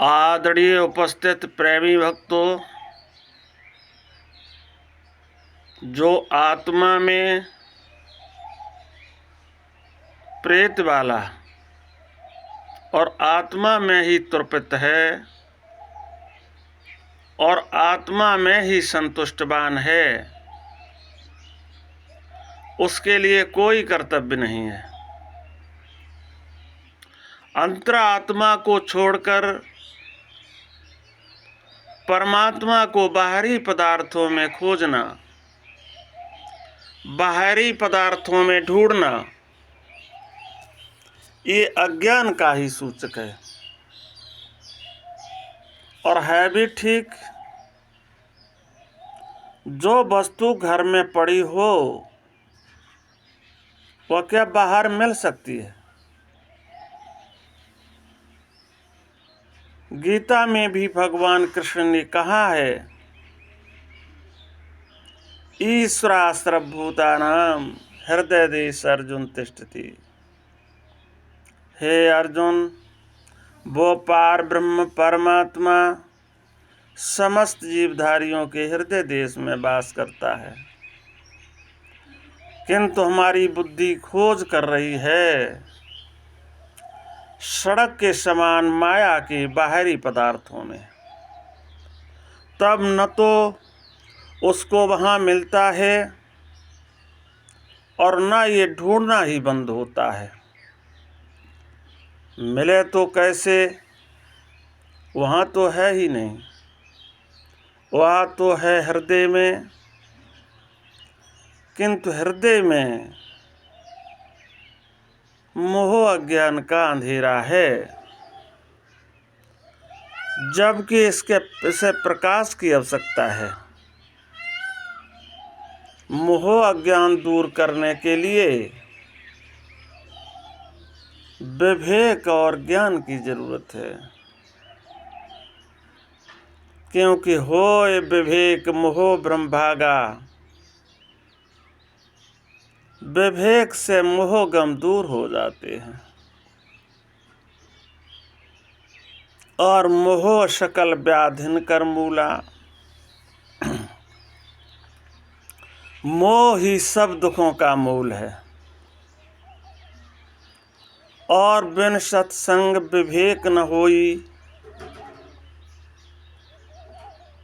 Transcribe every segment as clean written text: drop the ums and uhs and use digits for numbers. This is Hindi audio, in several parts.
आदरणीय उपस्थित प्रेमी भक्तों, जो आत्मा में प्रेत वाला और आत्मा में ही तृप्त है और आत्मा में ही संतुष्टवान है, उसके लिए कोई कर्तव्य नहीं है। अंतरात्मा को छोड़कर परमात्मा को बाहरी पदार्थों में खोजना, बाहरी पदार्थों में ढूंढना, ये अज्ञान का ही सूचक है और है भी ठीक। जो वस्तु घर में पड़ी हो वह क्या बाहर मिल सकती है? गीता में भी भगवान कृष्ण ने कहा है, ईश्वरा सर्वभूतानां हृदय देश अर्जुन तिष्ठति। हे अर्जुन, वो पार ब्रह्म परमात्मा समस्त जीवधारियों के हृदय देश में वास करता है, किंतु हमारी बुद्धि खोज कर रही है सड़क के समान माया के बाहरी पदार्थों में। तब न तो उसको वहाँ मिलता है और न ये ढूंढना ही बंद होता है। मिले तो कैसे, वहाँ तो है ही नहीं। वहाँ तो है हृदय में, किंतु हृदय में मोह अज्ञान का अंधेरा है, जबकि इसे प्रकाश की आवश्यकता है। मोह अज्ञान दूर करने के लिए विवेक और ज्ञान की जरूरत है, क्योंकि होय विवेक मोह ब्रह्मभागा। विवेक से मोह गम दूर हो जाते हैं और मोह सकल व्याधिन कर मूला। मोह ही सब दुखों का मूल है और बिन सत्संग विवेक न होई।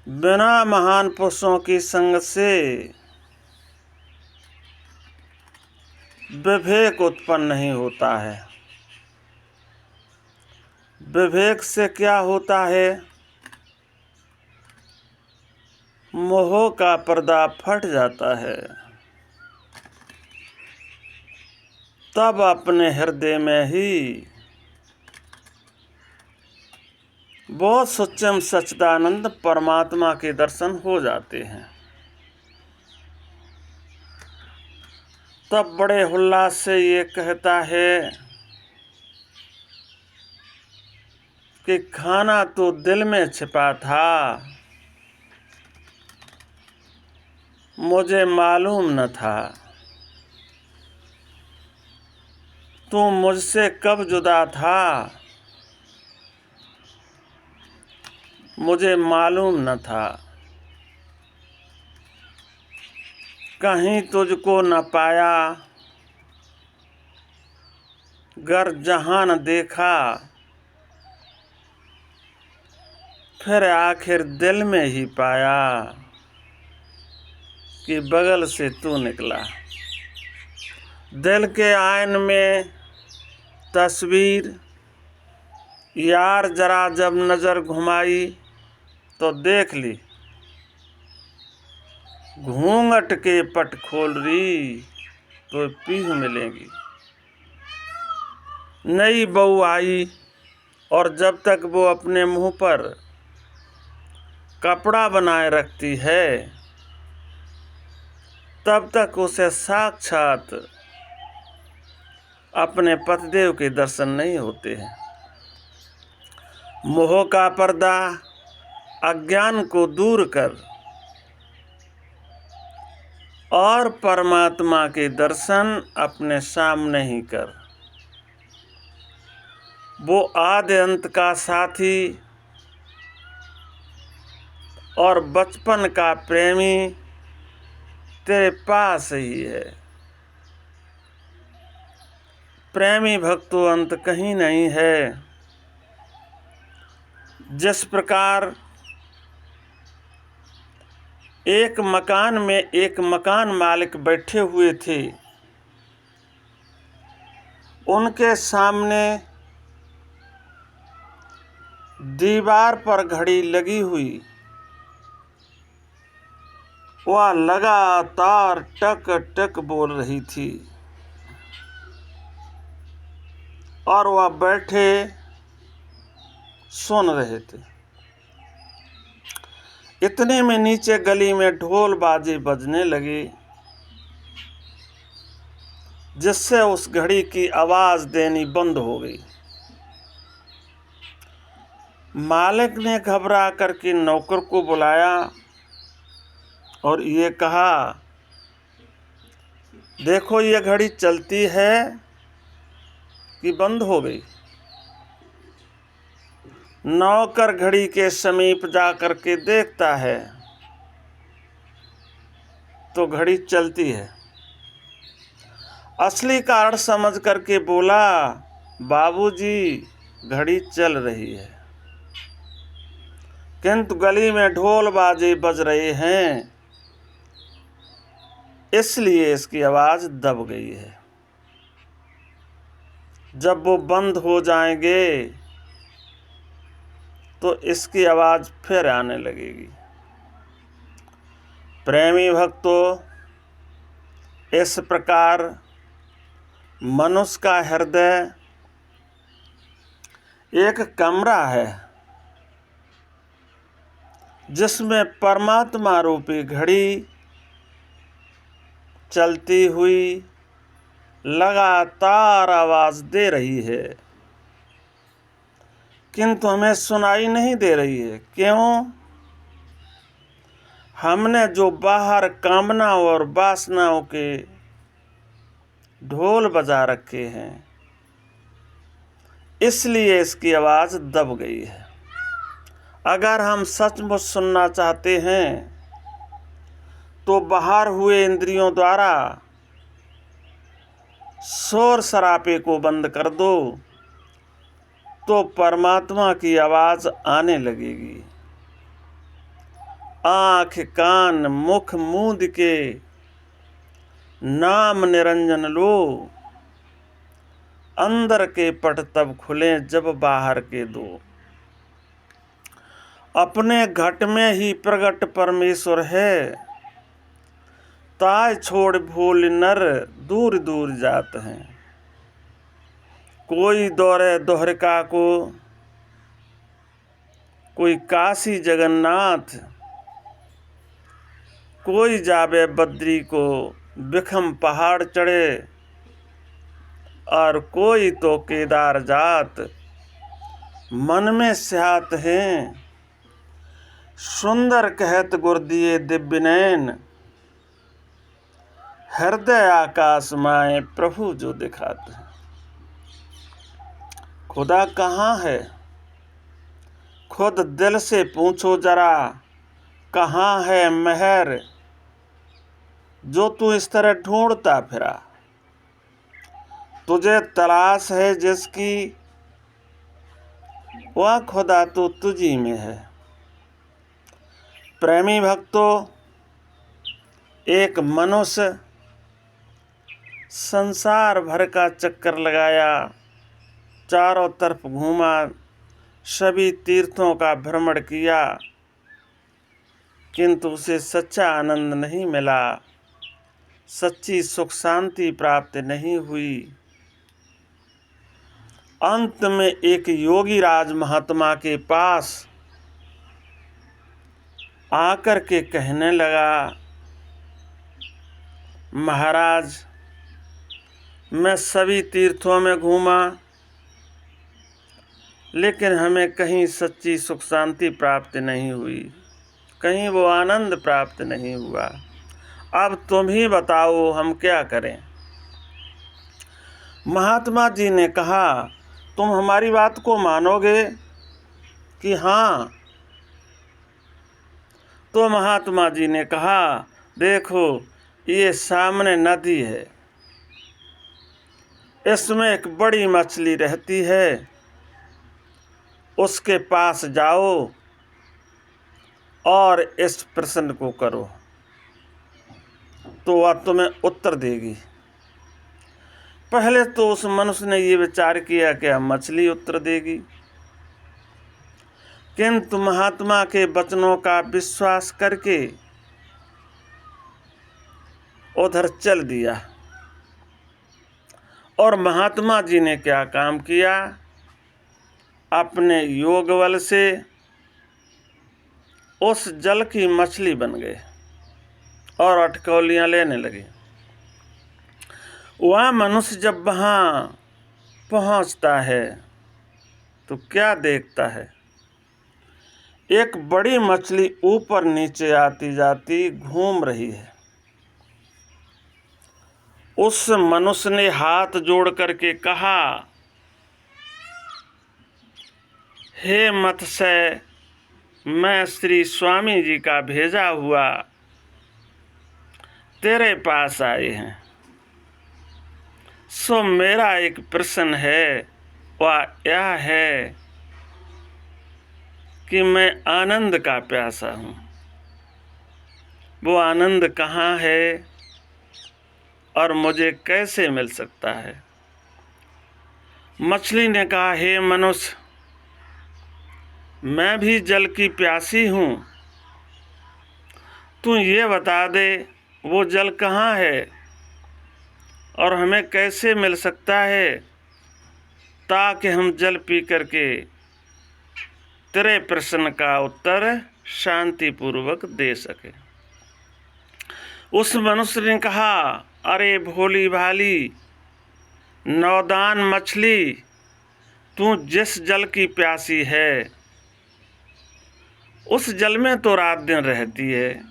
बिना महान पुरुषों की संग से विवेक उत्पन्न नहीं होता है। विवेक से क्या होता है? मोह का पर्दा फट जाता है, तब अपने हृदय में ही बहुत सूक्ष्म सच्चिदानंद परमात्मा के दर्शन हो जाते हैं। तब बड़े उल्लास से ये कहता है कि खाना तो दिल में छिपा था, मुझे मालूम न था। तू मुझसे कब जुदा था, मुझे मालूम न था। कहीं तुझको न पाया, गर जहां न देखा, फिर आखिर दिल में ही पाया कि बगल से तू निकला। दिल के आईन में तस्वीर यार जरा जब नज़र घुमाई तो देख ली, घूंघट के पट खोल रही तो पीह मिलेगी। नई बहू आई और जब तक वो अपने मुंह पर कपड़ा बनाए रखती है, तब तक उसे साक्षात अपने पतिदेव के दर्शन नहीं होते हैं। मोह का पर्दा अज्ञान को दूर कर और परमात्मा के दर्शन अपने सामने ही कर। वो आदि अंत का साथी और बचपन का प्रेमी तेरे पास ही है। प्रेमी भक्तों, अंत कहीं नहीं है। जिस प्रकार एक मकान में एक मकान मालिक बैठे हुए थे, उनके सामने दीवार पर घड़ी लगी हुई, वह लगातार टक टक बोल रही थी और वह बैठे सुन रहे थे। इतने में नीचे गली में ढोल बाजे बजने लगे, जिससे उस घड़ी की आवाज देनी बंद हो गई। मालिक ने घबरा करके नौकर को बुलाया और ये कहा, देखो ये घड़ी चलती है कि बंद हो गई। नौकर घड़ी के समीप जा करके देखता है तो घड़ी चलती है। असली कारण समझ करके बोला, बाबूजी घड़ी चल रही है, किंतु गली में ढोल बाजे बज रहे हैं, इसलिए इसकी आवाज दब गई है। जब वो बंद हो जाएंगे तो इसकी आवाज फिर आने लगेगी। प्रेमी भक्तों, इस प्रकार मनुष्य का हृदय एक कमरा है, जिसमें परमात्मा रूपी घड़ी चलती हुई लगातार आवाज दे रही है, किंतु हमें सुनाई नहीं दे रही है। क्यों? हमने जो बाहर कामनाओं और वासनाओं के ढोल बजा रखे हैं, इसलिए इसकी आवाज दब गई है। अगर हम सचमुच सुनना चाहते हैं तो बाहर हुए इंद्रियों द्वारा शोर शराबे को बंद कर दो, तो परमात्मा की आवाज आने लगेगी। आँख कान मुख मूंद के नाम निरंजन लो, अंदर के पट तब खुले जब बाहर के दो। अपने घट में ही प्रगट परमेश्वर है, ताय छोड़ भूल नर दूर दूर जात हैं। कोई दौड़े द्वारका को, कोई काशी जगन्नाथ, कोई जावे बद्री को, विखम पहाड़ चढ़े, और कोई तो केदार जात। मन में स्यात हैं सुंदर कहत गुर दिए दिव्य नैन, हृदय आकाश माए प्रभु जो दिखाते हैं। खुदा कहाँ है? खुद दिल से पूछो जरा, कहाँ है मेहर जो तू इस तरह ढूंढता फिरा। तुझे तलाश है जिसकी, वह खुदा तो तुझी में है। प्रेमी भक्तों, एक मनुष्य संसार भर का चक्कर लगाया, चारों तरफ घूमा, सभी तीर्थों का भ्रमण किया, किंतु उसे सच्चा आनंद नहीं मिला, सच्ची सुख शांति प्राप्त नहीं हुई। अंत में एक योगी राज महात्मा के पास आकर के कहने लगा, महाराज, मैं सभी तीर्थों में घूमा, लेकिन हमें कहीं सच्ची सुख शांति प्राप्त नहीं हुई, कहीं वो आनंद प्राप्त नहीं हुआ। अब तुम ही बताओ हम क्या करें। महात्मा जी ने कहा, तुम हमारी बात को मानोगे कि हाँ, तो महात्मा जी ने कहा, देखो ये सामने नदी है, इसमें एक बड़ी मछली रहती है, उसके पास जाओ और इस प्रश्न को करो तो वह तुम्हें उत्तर देगी। पहले तो उस मनुष्य ने ये विचार किया कि मछली उत्तर देगी, किंतु महात्मा के वचनों का विश्वास करके उधर चल दिया। और महात्मा जी ने क्या काम किया, अपने योग बल से उस जल की मछली बन गए और अटकौलियाँ लेने लगे। वह मनुष्य जब वहाँ पहुँचता है तो क्या देखता है, एक बड़ी मछली ऊपर नीचे आती जाती घूम रही है। उस मनुष्य ने हाथ जोड़ करके कहा, हे मत्स्य, मैं श्री स्वामी जी का भेजा हुआ तेरे पास आए हैं। सो मेरा एक प्रश्न है, वह यह है कि मैं आनंद का प्यासा हूँ। वो आनंद कहाँ है और मुझे कैसे मिल सकता है? मछली ने कहा, हे मनुष्य, मैं भी जल की प्यासी हूँ, तू ये बता दे वो जल कहाँ है और हमें कैसे मिल सकता है, ताकि हम जल पी करके तेरे प्रश्न का उत्तर शांतिपूर्वक दे सके। उस मनुष्य ने कहा, अरे भोली भाली नौदान मछली, तू जिस जल की प्यासी है उस जल में तो रात दिन रहती है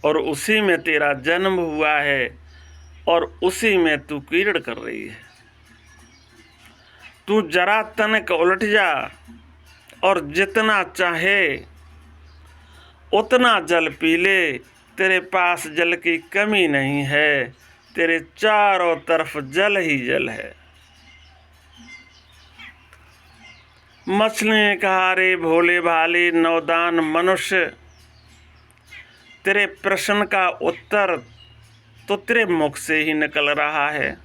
और उसी में तेरा जन्म हुआ है और उसी में तू क्रीड़ा कर रही है। तू जरा तनिक उलट जा और जितना चाहे उतना जल पी ले, तेरे पास जल की कमी नहीं है, तेरे चारों तरफ जल ही जल है। मछली ने कहा, अरे भोले भाले नौदान मनुष्य, तेरे प्रश्न का उत्तर तो तेरे मुख से ही निकल रहा है।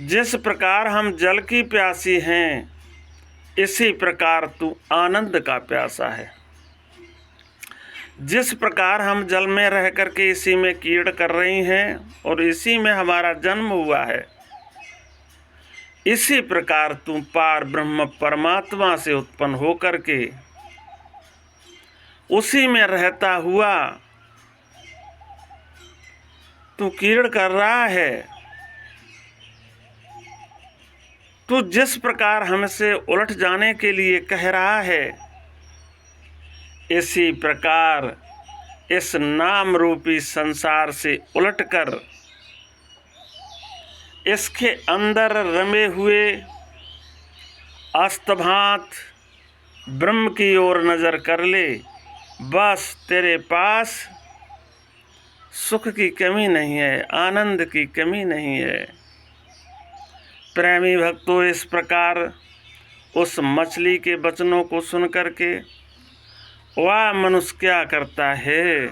जिस प्रकार हम जल की प्यासी हैं, इसी प्रकार तू आनंद का प्यासा है। जिस प्रकार हम जल में रह करके इसी में क्रीड़ा कर रही हैं और इसी में हमारा जन्म हुआ है, इसी प्रकार तू पार ब्रह्म परमात्मा से उत्पन्न हो करके उसी में रहता हुआ तू क्रीड़ा कर रहा है। तू जिस प्रकार हमसे उलट जाने के लिए कह रहा है, इसी प्रकार इस नाम रूपी संसार से उलटकर इसके अंदर रमे हुए अस्तभांत ब्रह्म की ओर नज़र कर ले। बस तेरे पास सुख की कमी नहीं है, आनंद की कमी नहीं है। प्रेमी भक्तों, इस प्रकार उस मछली के वचनों को सुन करके वह मनुष्य क्या करता है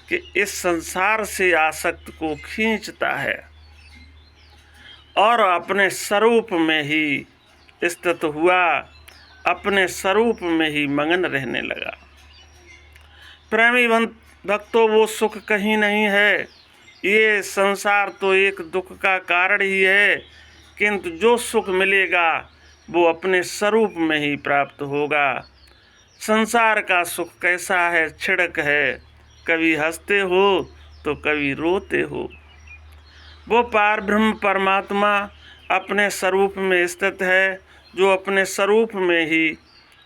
कि इस संसार से आसक्त को खींचता है और अपने स्वरूप में ही स्थित हुआ, अपने स्वरूप में ही मगन रहने लगा। प्रेमी भक्तों, वो सुख कहीं नहीं है। ये संसार तो एक दुख का कारण ही है, किंतु जो सुख मिलेगा वो अपने स्वरूप में ही प्राप्त होगा। संसार का सुख कैसा है, छिड़क है, कभी हंसते हो तो कभी रोते हो। वो पार ब्रह्म परमात्मा अपने स्वरूप में स्थित है। जो अपने स्वरूप में ही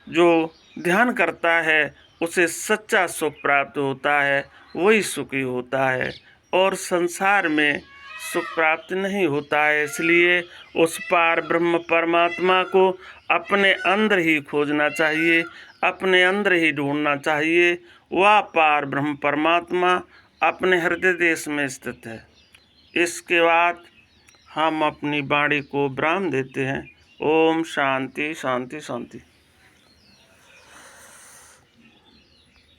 जो ध्यान करता है उसे सच्चा सुख प्राप्त होता है, वही सुखी होता है और संसार में सुख प्राप्त नहीं होता है। इसलिए उस पार ब्रह्म परमात्मा को अपने अंदर ही खोजना चाहिए, अपने अंदर ही ढूंढना चाहिए। वह पार ब्रह्म परमात्मा अपने हृदय देश में स्थित है। इसके बाद हम अपनी वाणी को विराम देते हैं। ओम शांति शांति शांति।